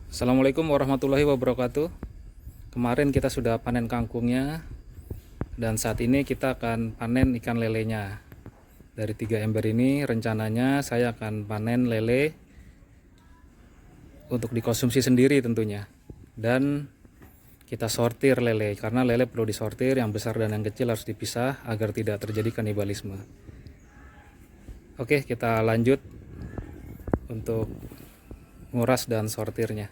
Assalamualaikum warahmatullahi wabarakatuh. Kemarin kita sudah panen kangkungnya, dan saat ini kita akan panen ikan lelenya. Dari 3 ember ini rencananya saya akan panen lele untuk dikonsumsi sendiri tentunya. Dan kita sortir lele, karena lele perlu disortir, yang besar dan yang kecil harus dipisah agar tidak terjadi kanibalisme. Oke, kita lanjut untuk nguras dan sortirnya.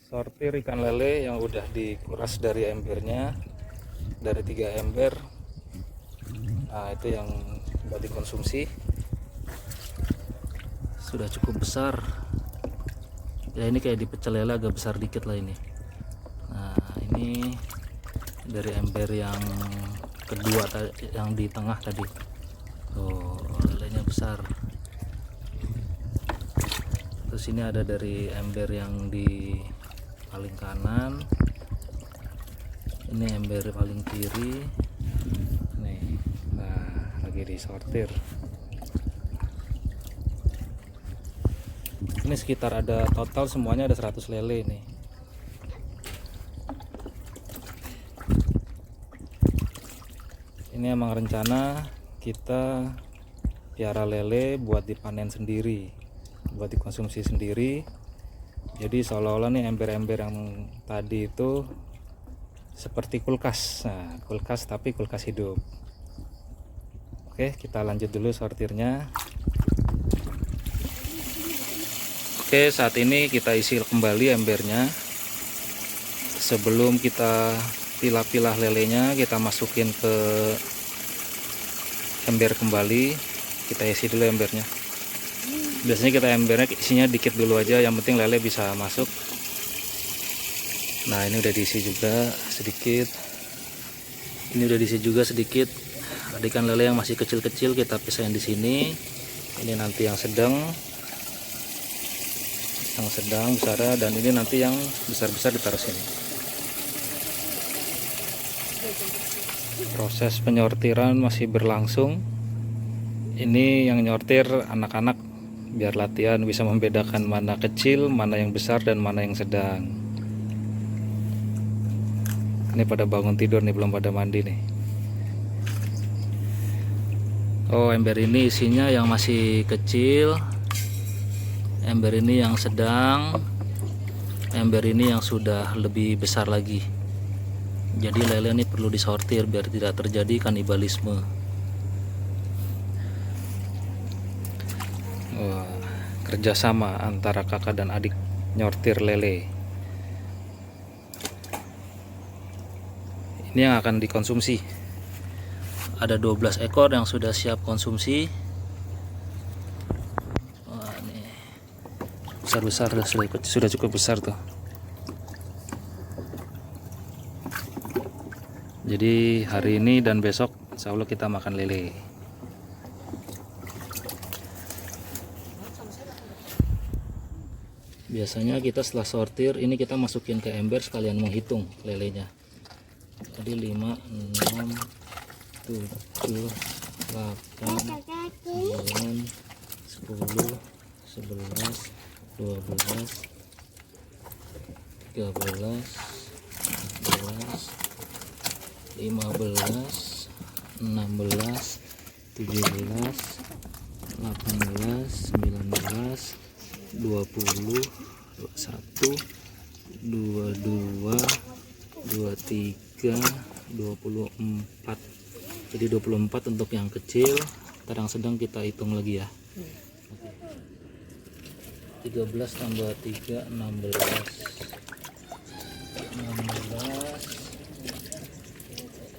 Sortir ikan lele yang udah dikuras dari embernya, dari 3 ember. Nah, itu yang udah dikonsumsi, sudah cukup besar ya. Ini kayak di pecel lele, agak besar dikit lah ini. Nah, ini dari ember yang kedua, yang di tengah tadi. Tuh, lelenya besar. Terus ini ada dari ember yang di paling kanan, ini ember paling kiri nih. Nah, lagi disortir. Ini sekitar ada total semuanya ada 100 lele nih. Ini emang rencana kita piara lele buat dipanen sendiri, buat dikonsumsi sendiri. Jadi seolah-olah nih ember-ember yang tadi itu seperti kulkas. Nah, kulkas tapi kulkas hidup. Oke, kita lanjut dulu sortirnya. Oke, saat ini kita isi kembali embernya. Sebelum kita pilah-pilah lelenya, kita masukin ke ember kembali. Kita isi dulu embernya. Biasanya kita embernya isinya dikit dulu aja, yang penting lele bisa masuk. Nah, ini udah diisi juga sedikit. Ini udah diisi juga sedikit. Ada ikan lele yang masih kecil-kecil, kita pisahin di sini. Ini nanti yang sedang besar, dan ini nanti yang besar-besar ditaruh sini. Proses penyortiran masih berlangsung. Ini yang nyortir anak-anak, biar latihan bisa membedakan mana kecil, mana yang besar, dan mana yang sedang. Ini pada bangun tidur nih, belum pada mandi nih. Oh, ember ini isinya yang masih kecil, ember ini yang sedang, ember ini yang sudah lebih besar lagi. Jadi lele ini perlu disortir biar tidak terjadi kanibalisme. Wah, kerjasama antara kakak dan adik nyortir lele. Ini yang akan dikonsumsi. Ada 12 ekor yang sudah siap konsumsi. Wah, ini besar-besar, sudah cukup besar tuh. Jadi hari ini dan besok insya Allah kita makan lele. Biasanya kita setelah sortir ini kita masukin ke ember sekalian menghitung lelenya. Tadi 5, 6, 7, 8, 9, 10, 11, 12, 13, 14, 15, 16, 17, 18, 19, 20, 21, 22, 23, 24. Jadi 24 untuk yang kecil. Ntar yang sedang kita hitung lagi ya. 13 tambah 3, 16,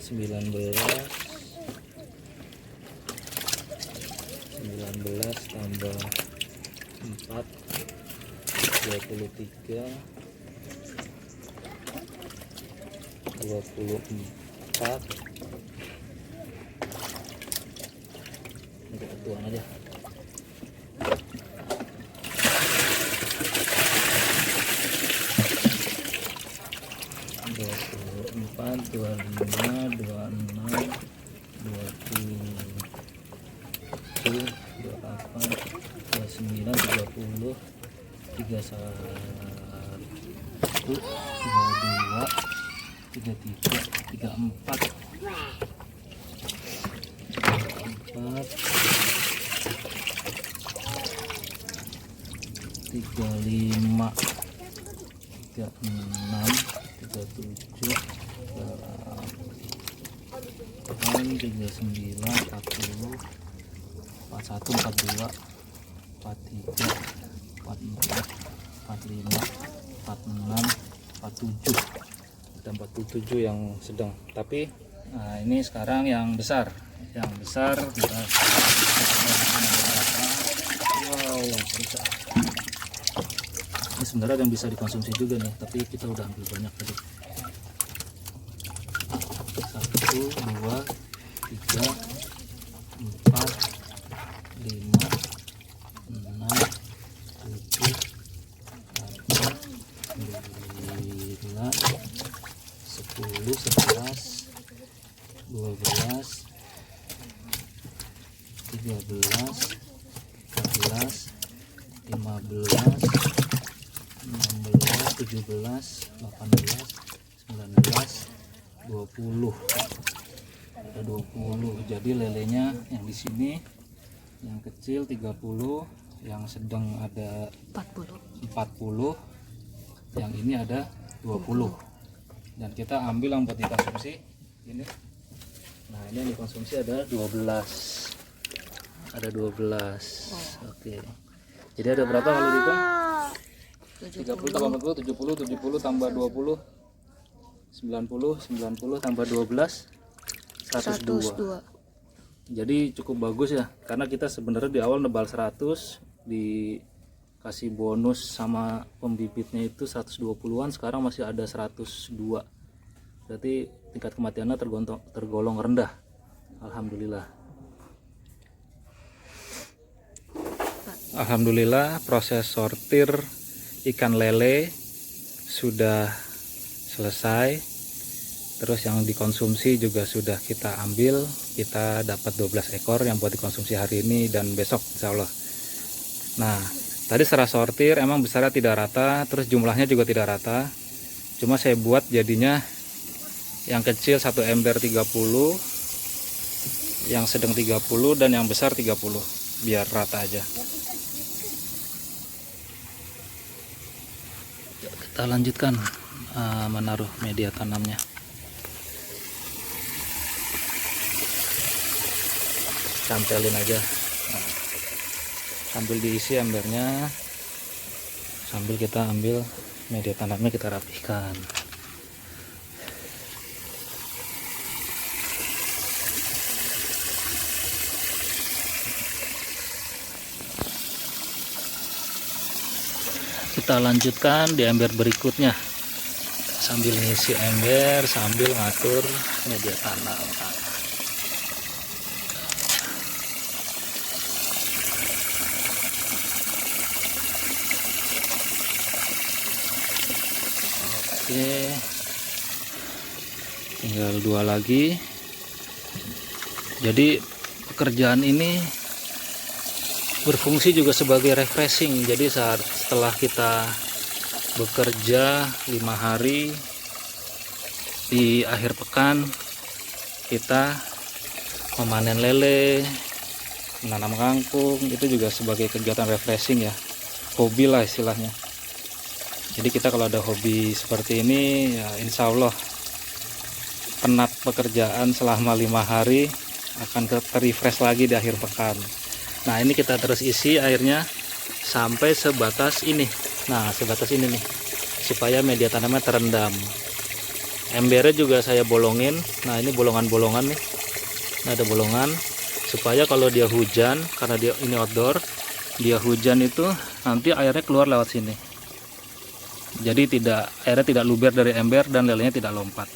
19 tambah 4, 23, 24. Ini kita tuang aja. 24, 25, 26, 27, 28, 29, 30, Ada 47 yang sedang, tapi nah ini sekarang yang besar kita wow bisa. Ini sebenarnya ada yang bisa dikonsumsi juga nih, tapi kita udah ambil banyak tadi. 1, 2, 3, 4, 5, 6, 7, 8, 9, 10, 11, 12, 13, 14, 15, 16, 17, 18, 19, 20. Ada 20. Jadi lelenya yang di sini yang kecil 30, yang sedang ada 40, yang ini ada 20. Dan kita ambil yang buat dikonsumsi ini. Nah, ini yang dikonsumsi ada 12. Ada 12. Oke. Jadi ada berapa kalau dihitung? 30 tambah 40, 70, 70 tambah 20, 90, 90 tambah 12, 102. Jadi cukup bagus ya, karena kita sebenarnya di awal nebal 100, dikasih bonus sama pembibitnya itu 120-an, sekarang masih ada 102. Berarti tingkat kematiannya tergolong rendah. Alhamdulillah. Alhamdulillah proses sortir ikan lele sudah selesai. Terus yang dikonsumsi juga sudah kita ambil. Kita dapat 12 ekor yang buat dikonsumsi hari ini dan besok insya Allah. Nah, tadi setelah sortir emang besarnya tidak rata, terus jumlahnya juga tidak rata. Cuma saya buat jadinya yang kecil 1 ember 30, yang sedang 30, dan yang besar 30, biar rata aja. Kita lanjutkan menaruh media tanamnya. Campelin aja, sambil diisi embernya, sambil kita ambil media tanamnya, kita rapihkan. Kita lanjutkan di ember berikutnya, sambil ngisi ember sambil ngatur media tanam. Oke, tinggal 2 lagi. Jadi pekerjaan ini berfungsi juga sebagai refreshing. Jadi setelah kita bekerja 5 hari, di akhir pekan kita memanen lele, menanam kangkung, itu juga sebagai kegiatan refreshing ya, hobi lah istilahnya. Jadi kita kalau ada hobi seperti ini ya insya Allah penat pekerjaan selama 5 hari akan terrefresh lagi di akhir pekan. Nah, ini kita terus isi airnya sampai sebatas ini. Nah, sebatas ini nih, supaya media tanamnya terendam. Embernya juga saya bolongin. Nah, ini bolongan-bolongan nih. Nah, ada bolongan supaya kalau dia hujan, karena dia ini outdoor, dia hujan itu nanti airnya keluar lewat sini. Jadi airnya tidak luber dari ember dan lelenya tidak lompat.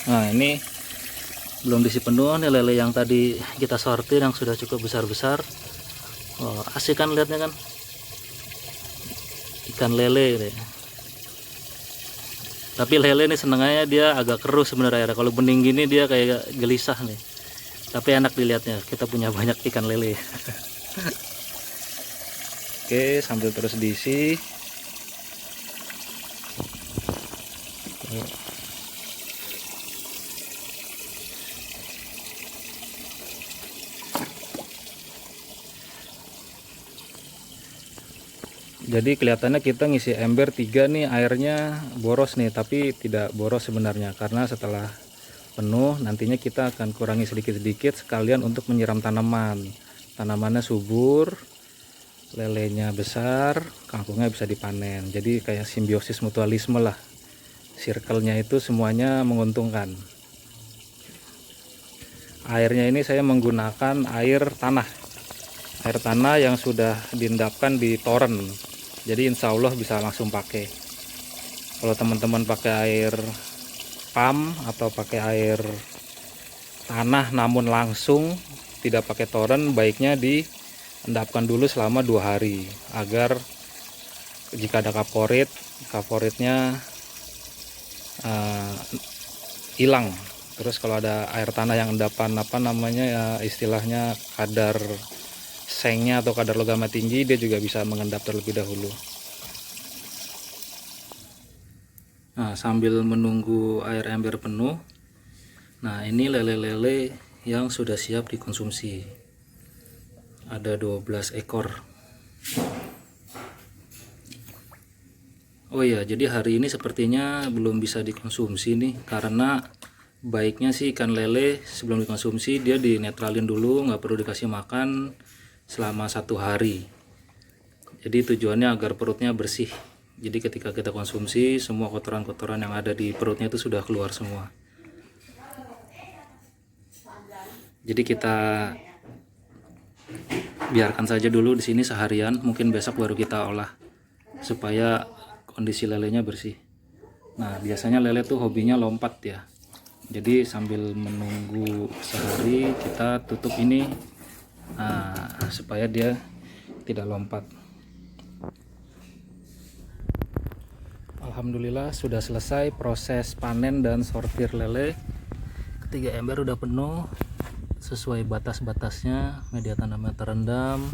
Nah, ini belum diisi penuh nih lele yang tadi kita sortir yang sudah cukup besar-besar. Oh, asik kan lihatnya kan, ikan lele gitu ya. Tapi lele nih senengnya dia agak keruh sebenarnya. Kalau bening gini dia kayak gelisah nih. Tapi enak dilihatnya, kita punya banyak ikan lele. Oke, sambil terus diisi. Jadi kelihatannya kita ngisi ember 3 nih, airnya boros nih, tapi tidak boros sebenarnya, karena setelah penuh nantinya kita akan kurangi sedikit-sedikit sekalian untuk menyiram tanaman. Tanamannya subur, lelenya besar, kangkungnya bisa dipanen. Jadi kayak simbiosis mutualisme lah, circle-nya itu semuanya menguntungkan. Airnya ini saya menggunakan air tanah yang sudah diendapkan di toren. Jadi insya Allah bisa langsung pakai. Kalau teman-teman pakai air pam atau pakai air tanah namun langsung tidak pakai toren, baiknya diendapkan dulu selama 2 hari agar jika ada favoritnya hilang. Terus kalau ada air tanah yang endapan ya istilahnya kadar sengnya atau kadar logamnya tinggi, dia juga bisa mengendap terlebih dahulu. Nah, sambil menunggu air ember penuh, nah ini lele-lele yang sudah siap dikonsumsi. Ada 12 ekor. Oh iya, jadi hari ini sepertinya belum bisa dikonsumsi nih, karena baiknya sih ikan lele sebelum dikonsumsi dia dinetralin dulu, nggak perlu dikasih makan selama 1 hari. Jadi tujuannya agar perutnya bersih. Jadi ketika kita konsumsi, semua kotoran-kotoran yang ada di perutnya itu sudah keluar semua. Jadi kita biarkan saja dulu di sini seharian, mungkin besok baru kita olah supaya kondisi lelenya bersih. Nah, biasanya lele tuh hobinya lompat ya. Jadi sambil menunggu sehari kita tutup ini, supaya dia tidak lompat. Alhamdulillah sudah selesai proses panen dan sortir lele. Ketiga ember udah penuh sesuai batas-batasnya, media tanamnya terendam,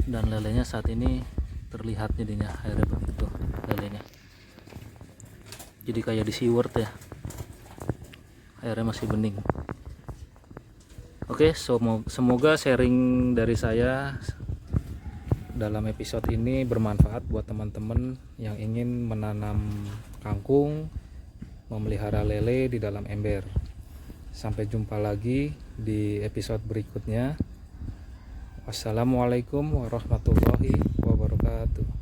dan lelenya saat ini terlihat jadinya airnya begitu lelenya. Jadi kayak di SeaWorld ya, airnya masih bening. Oke, semoga sharing dari saya dalam episode ini bermanfaat buat teman-teman yang ingin menanam kangkung, memelihara lele di dalam ember. Sampai jumpa lagi di episode berikutnya. Wassalamualaikum warahmatullahi wabarakatuh.